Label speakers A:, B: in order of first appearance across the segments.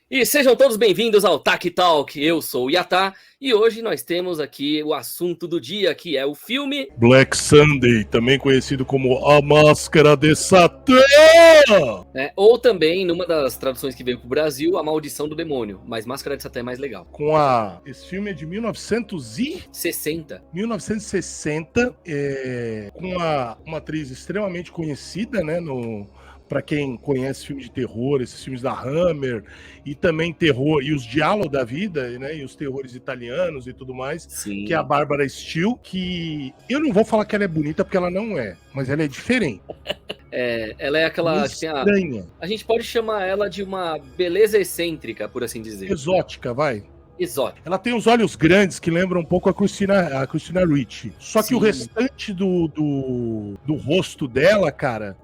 A: E sejam todos bem-vindos ao Tak Talk. Eu sou o Yatá e hoje nós temos aqui o assunto do dia, que é o filme
B: Black Sunday, também conhecido como A Máscara de Satã.
A: ou também, numa das traduções que veio pro Brasil, A Maldição do Demônio. Mas Máscara de Satã é mais legal.
B: Esse filme é de 1960,
A: 60.
B: com uma atriz extremamente conhecida, né, para quem conhece filmes de terror, esses filmes da Hammer, e também terror, e os giallo da vida, né, e os terrores italianos e tudo mais,
A: Sim.
B: que é a Barbara Steele, que eu não vou falar que ela é bonita, porque ela não é, mas ela é diferente.
A: Ela é aquela que tem
B: estranha.
A: A gente pode chamar ela de uma beleza excêntrica, por assim dizer.
B: Exótica, vai.
A: Exótica.
B: Ela tem os olhos grandes que lembram um pouco a Christina Ricci. Só que o restante do rosto dela, cara,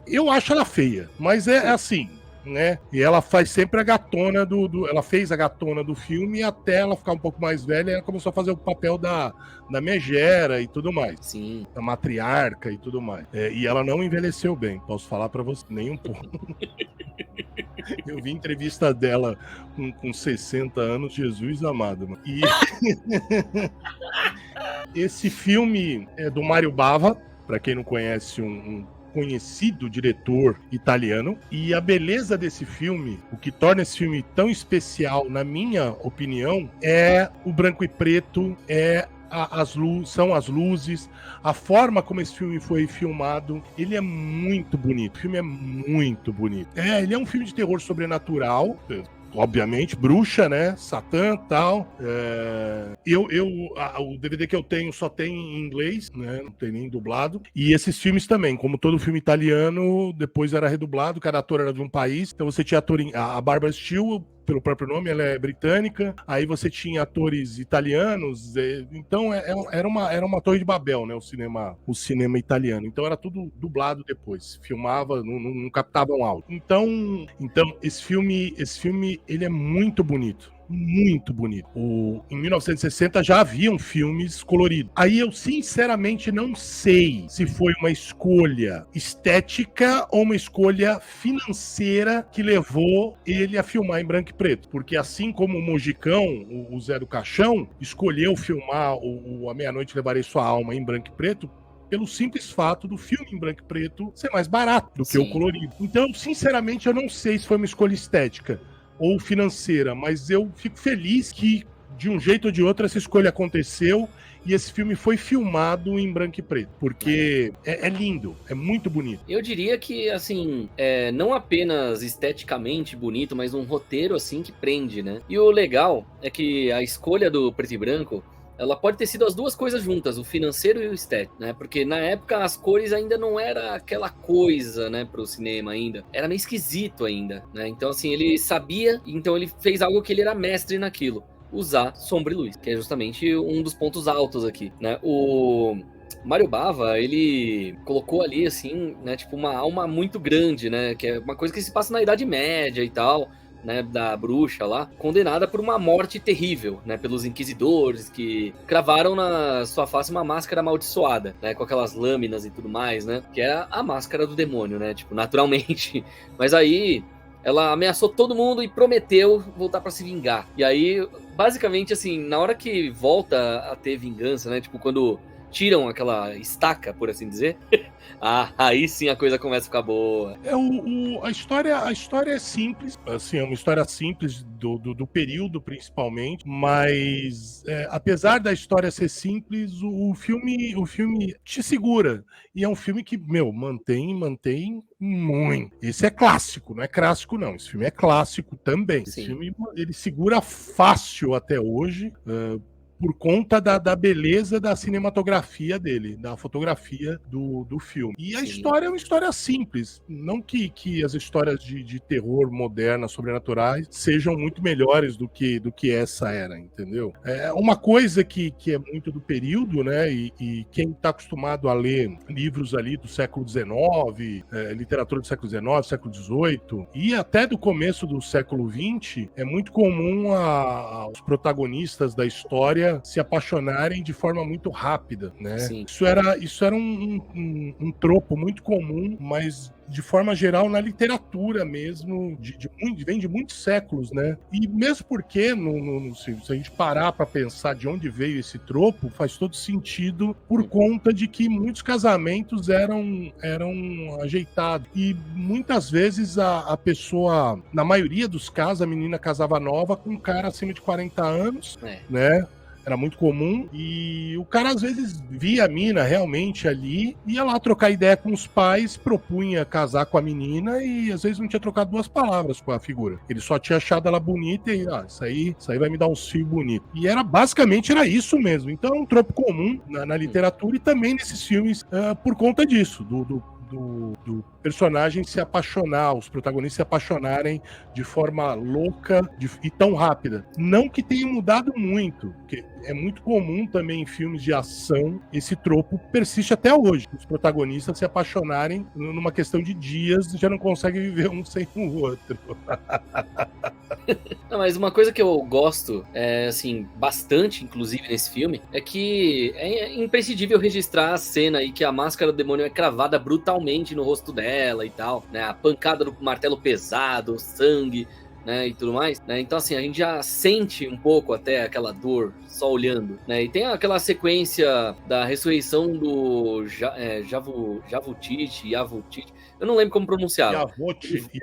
B: eu acho ela feia. Mas é assim, né? E ela faz sempre a gatona ela fez a gatona do filme até ela ficar um pouco mais velha e ela começou a fazer o papel da megera e tudo mais.
A: Sim.
B: Da matriarca e tudo mais. E ela não envelheceu bem, posso falar pra você, nem um pouco. Eu vi entrevista dela com 60 anos, Jesus amado. Mano. E esse filme é do Mario Bava, para quem não conhece, um conhecido diretor italiano. E a beleza desse filme, o que torna esse filme tão especial, na minha opinião, é o branco e preto, são as luzes, a forma como esse filme foi filmado. Ele é muito bonito, o filme é muito bonito. Ele é um filme de terror sobrenatural, obviamente, bruxa, né, Satã e tal. O DVD que eu tenho só tem em inglês, né, não tem nem dublado. E esses filmes também, como todo filme italiano, depois era redublado, cada ator era de um país. Então você tinha a Barbara Steele, pelo próprio nome, ela é britânica. Aí você tinha atores italianos. Então era uma Torre de Babel, né? O cinema italiano. Então era tudo dublado depois. Filmava, não captavam áudio. Então esse filme ele é muito bonito. Muito bonito. Em 1960 já haviam filmes coloridos. Aí eu sinceramente não sei se foi uma escolha estética ou uma escolha financeira que levou ele a filmar em branco e preto. Porque assim como o Mojicão, o Zé do Caixão, escolheu filmar A Meia-Noite Levarei Sua Alma em branco e preto, pelo simples fato do filme em branco e preto ser mais barato do que o colorido. Então, sinceramente, eu não sei se foi uma escolha estética ou financeira, mas eu fico feliz que, de um jeito ou de outro, essa escolha aconteceu e esse filme foi filmado em branco e preto, porque é lindo, é muito bonito.
A: Eu diria que, assim, não apenas esteticamente bonito, mas um roteiro, assim, que prende, né? E o legal é que a escolha do preto e branco, ela pode ter sido as duas coisas juntas, o financeiro e o estético, né? Porque na época as cores ainda não era aquela coisa, né, pro cinema ainda. Era meio esquisito ainda, né? Então, assim, ele sabia, então ele fez algo que ele era mestre naquilo. Usar sombra e luz, que é justamente um dos pontos altos aqui, né? O Mario Bava, ele colocou ali, assim, né, tipo, uma alma muito grande, né? Que é uma coisa que se passa na Idade Média e tal, né, da bruxa lá, condenada por uma morte terrível, né, pelos inquisidores que cravaram na sua face uma máscara amaldiçoada, né, com aquelas lâminas e tudo mais, né, que é a máscara do demônio, né, tipo, naturalmente. Mas aí ela ameaçou todo mundo e prometeu voltar pra se vingar. E aí, basicamente, assim, na hora que volta a ter vingança, né, tipo, quando tiram aquela estaca, por assim dizer, aí sim a coisa começa a ficar boa.
B: A história é simples, assim, é uma história simples do período, principalmente, mas apesar da história ser simples, o filme te segura. E é um filme que, mantém muito. Esse é clássico, não é clássico, não. Esse filme é clássico também.
A: Sim.
B: Esse filme, ele segura fácil até hoje, por conta da beleza da cinematografia dele, da fotografia do filme. E a história é uma história simples. Não que as histórias de terror modernas, sobrenaturais, sejam muito melhores do que essa era, entendeu? É uma coisa que é muito do período, né? E quem está acostumado a ler livros ali do século XIX, literatura do século XIX, século XVIII, e até do começo do século XX, é muito comum os protagonistas da história se apaixonarem de forma muito rápida, né?
A: Sim.
B: Isso era um tropo muito comum, mas de forma geral na literatura mesmo, vem de muitos séculos, né? E mesmo porque, se a gente parar para pensar de onde veio esse tropo, faz todo sentido por conta de que muitos casamentos eram ajeitados. E muitas vezes a pessoa, na maioria dos casos, a menina casava nova com um cara acima de 40 anos, né? Era muito comum, e o cara às vezes via a mina realmente ali, ia lá trocar ideia com os pais, propunha casar com a menina e às vezes não tinha trocado duas palavras com a figura. Ele só tinha achado ela bonita e, isso aí vai me dar uns fios bonitos. E basicamente era isso mesmo. Então é um tropo comum na literatura e também nesses filmes por conta disso, do personagem se apaixonar, os protagonistas se apaixonarem de forma louca e tão rápida. Não que tenha mudado muito, porque é muito comum também em filmes de ação, esse tropo persiste até hoje. Os protagonistas se apaixonarem numa questão de dias, já não conseguem viver um sem o outro.
A: Não, mas uma coisa que eu gosto, assim, bastante, inclusive, nesse filme, é que é imprescindível registrar a cena aí que a máscara do demônio é cravada brutalmente no rosto dela e tal, né? A pancada do martelo pesado, o sangue, né? E tudo mais, né? Então, assim, a gente já sente um pouco até aquela dor só olhando, né? E tem aquela sequência da ressurreição do Javutite, eu não lembro como pronunciava.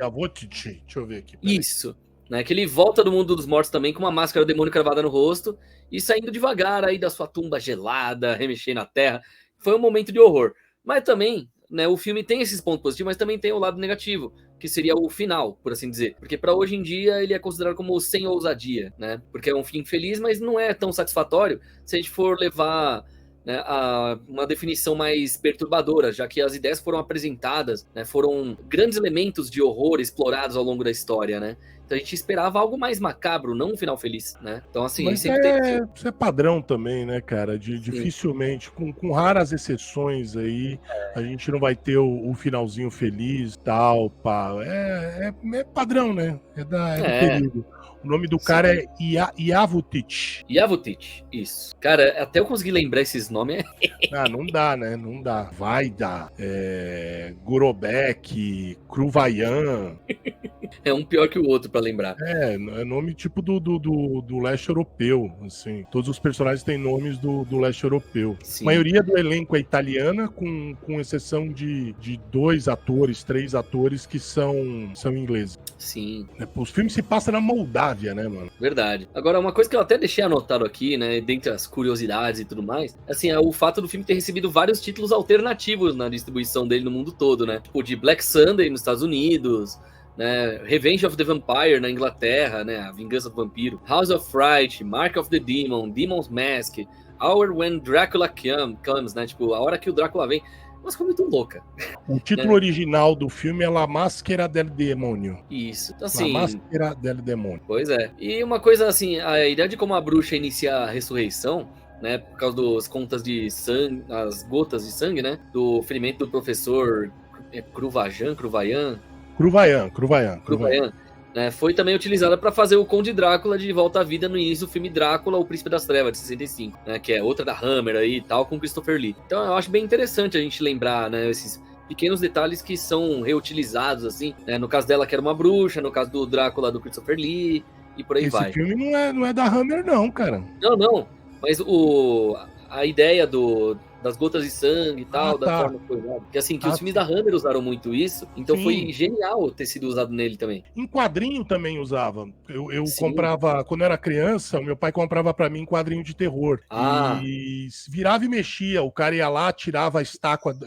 B: Yavotich, deixa eu ver aqui.
A: Isso. Né, que ele volta do mundo dos mortos também com uma máscara do demônio cravada no rosto e saindo devagar aí da sua tumba gelada, remexendo na terra. Foi um momento de horror. Mas também, né, o filme tem esses pontos positivos, mas também tem o lado negativo, que seria o final, por assim dizer. Porque para hoje em dia ele é considerado como sem ousadia, né? Porque é um fim feliz, mas não é tão satisfatório se a gente for levar, né, a uma definição mais perturbadora, já que as ideias foram apresentadas, né, foram grandes elementos de horror explorados ao longo da história, né? Então a gente esperava algo mais macabro, não um final feliz, né? Então, assim,
B: mas isso é padrão também, né, cara? Dificilmente, com raras exceções aí, a gente não vai ter o finalzinho feliz, tal, pá. É padrão, né? É do período. O nome do cara é Yavutich.
A: Yavutich, isso. Cara, até eu conseguir lembrar esses nomes.
B: Não dá, né? Não dá. Vaida, Gorobek, Kruvayan.
A: É um pior que o outro pra lembrar.
B: É nome tipo do leste europeu, assim. Todos os personagens têm nomes do leste europeu.
A: Sim.
B: A maioria do elenco é italiana, com exceção de 2 atores, 3 atores que são ingleses.
A: Sim.
B: Os filmes se passam na Moldávia, né, mano?
A: Verdade. Agora, uma coisa que eu até deixei anotado aqui, né, dentre as curiosidades e tudo mais, assim, é o fato do filme ter recebido vários títulos alternativos na distribuição dele no mundo todo, né? Tipo, de Black Sunday nos Estados Unidos, né, Revenge of the Vampire na Inglaterra, né, A Vingança do Vampiro, House of Fright, Mark of the Demon, Demon's Mask, Hour When Dracula Comes, né, tipo, a hora que o Drácula vem. Mas ficou muito louca.
B: O título original do filme é La Máscara del Demônio.
A: Isso. Então, assim,
B: La Máscara del Demônio.
A: Pois é. E uma coisa assim, a ideia de como a bruxa inicia a ressurreição, né, por causa das contas de sangue, as gotas de sangue, né, do ferimento do professor Kruvayan, né, foi também utilizada para fazer o Conde Drácula de volta à vida no início do filme Drácula, o Príncipe das Trevas, de 65, né, que é outra da Hammer aí e tal, com Christopher Lee. Então eu acho bem interessante a gente lembrar, né, esses pequenos detalhes que são reutilizados, assim, né, no caso dela que era uma bruxa, no caso do Drácula do Christopher Lee, e por aí vai.
B: Esse filme não é da Hammer não, cara.
A: Não, mas a ideia das gotas de sangue e tal, da forma que foi usado. Porque assim, que os filmes da Hammer usaram muito isso, então foi genial ter sido usado nele também.
B: Em quadrinho também usava. Eu comprava, quando eu era criança, o meu pai comprava pra mim quadrinho de terror. E virava e mexia, o cara ia lá, tirava a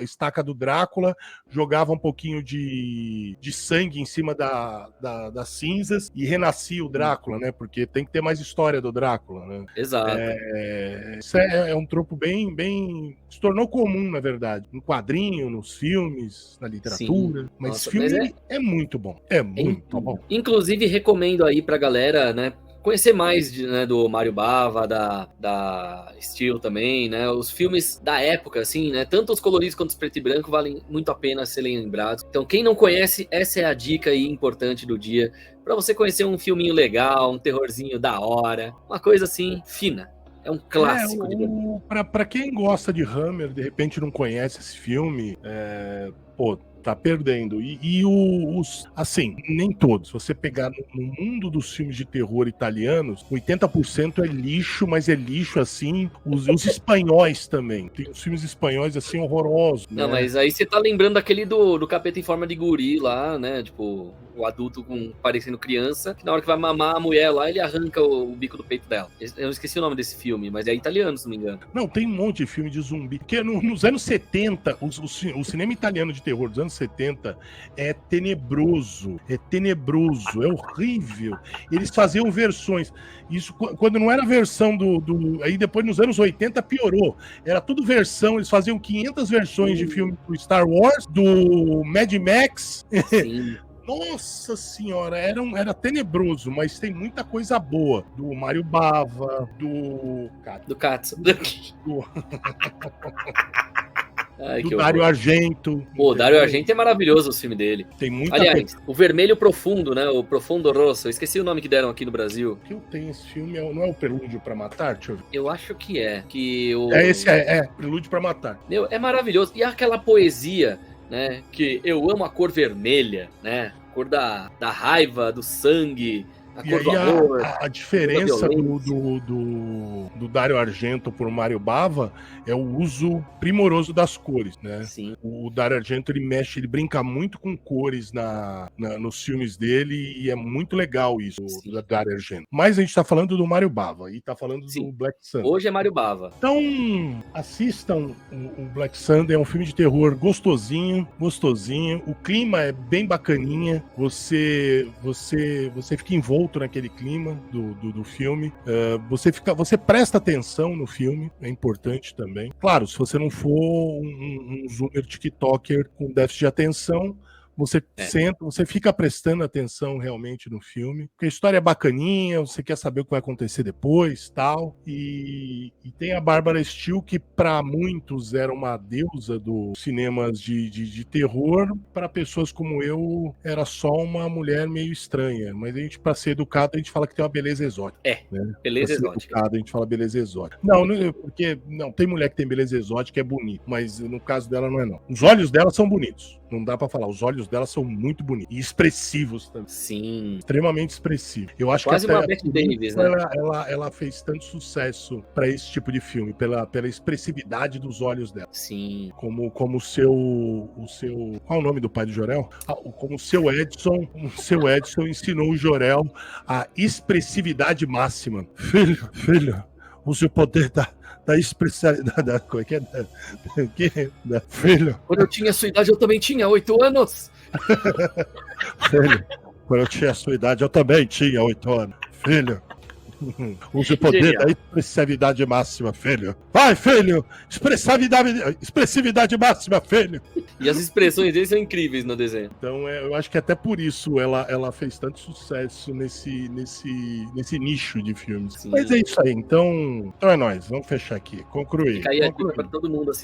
B: estaca do Drácula, jogava um pouquinho de sangue em cima das cinzas e renascia o Drácula, né? Porque tem que ter mais história do Drácula, né?
A: Exato.
B: Isso é um tropo bem se tornou comum, na verdade, no quadrinho, nos filmes, na literatura. Sim. Mas esse filme é muito bom. É muito bom.
A: Inclusive, recomendo aí pra galera, né, conhecer mais do Mário Bava, da Steel também, né? Os filmes da época, assim, né? Tanto os coloridos quanto os preto e branco valem muito a pena serem lembrados. Então, quem não conhece, essa é a dica aí importante do dia. Pra você conhecer um filminho legal, um terrorzinho da hora, uma coisa assim, fina. É um clássico de verdade.
B: Pra quem gosta de Hammer, de repente não conhece esse filme, pô, tá perdendo. Assim, nem todos. Se você pegar no mundo dos filmes de terror italianos, 80% é lixo, mas é lixo assim. Os espanhóis também. Tem uns filmes espanhóis assim horrorosos.
A: Não,
B: né?
A: mas aí você tá lembrando aquele do capeta em forma de guri lá, né? Tipo, o adulto parecendo criança, que na hora que vai mamar a mulher lá, ele arranca o bico do peito dela. Eu esqueci o nome desse filme, mas é italiano, se não me engano.
B: Não, tem um monte de filme de zumbi. Porque nos anos 70, o cinema italiano de terror dos anos 70 é tenebroso. É horrível. Eles faziam versões. Isso quando não era versão Aí depois, nos anos 80, piorou. Era tudo versão. Eles faziam 500 versões de filme do Star Wars, do Mad Max.
A: Sim.
B: Nossa senhora, era tenebroso, mas tem muita coisa boa. Do Mário Bava, do
A: Katsu. Ai,
B: do Dario Argento.
A: Pô, o Dario Argento é maravilhoso o filme dele.
B: Tem muita
A: Aliás, o Vermelho Profundo, né? O Profundo Rosso. Eu esqueci o nome que deram aqui no Brasil.
B: Que eu tenho esse filme, não é o Prelúdio pra Matar? Deixa eu ver.
A: Eu acho que é.
B: Esse Prelúdio pra Matar.
A: Meu, é maravilhoso. E aquela poesia, né? Que eu amo a cor vermelha, né? A cor da raiva, do sangue, a cor do amor.
B: A diferença do Dario Argento por Mário Bava é o uso primoroso das cores, né?
A: Sim.
B: O Dario Argento, ele brinca muito com cores nos filmes dele e é muito legal isso, do Dario Argento. Mas a gente tá falando do Mário Bava e tá falando do Black Sun.
A: Hoje é Mário Bava.
B: Então, assistam o Black Sunday, é um filme de terror gostosinho. O clima é bem bacaninha. Você fica envolto naquele clima do filme. Você presta atenção no filme, é importante também. Claro, se você não for um zoomer tiktoker com déficit de atenção, você senta, você fica prestando atenção realmente no filme, porque a história é bacaninha, você quer saber o que vai acontecer depois, tal, e tem a Bárbara Steele, que para muitos era uma deusa dos cinemas de terror, para pessoas como eu, era só uma mulher meio estranha, mas a gente, para ser educado, a gente fala que tem uma beleza exótica. Né?
A: Beleza exótica.
B: Educado, a gente fala beleza exótica. Porque tem mulher que tem beleza exótica, é bonito, mas no caso dela não é não. Os olhos dela são bonitos. Não dá pra falar, os olhos dela são muito bonitos e expressivos também.
A: Sim.
B: Extremamente expressivos. Eu acho
A: quase
B: que
A: uma Bette Davis, né?
B: Ela fez tanto sucesso pra esse tipo de filme, pela expressividade dos olhos dela.
A: Sim.
B: Como o seu. Qual é o nome do pai do Jorel? Como o seu Edson ensinou o Jorel a expressividade máxima. Filho, use o poder da especialidade. Como é que é? Filho.
A: Quando eu tinha a sua idade, eu também tinha 8 anos.
B: Filho, quando eu tinha a sua idade, eu também tinha 8 anos. Filho. Use o poder da expressividade máxima, filho. Vai, filho! Expressividade máxima, filho!
A: E as expressões dele são incríveis no desenho.
B: Então, eu acho que até por isso ela fez tanto sucesso nesse nicho de filmes. Sim. Mas é isso aí. Então é nóis. Vamos fechar aqui. Concluir.
A: Fica aí a dica pra todo mundo assistir.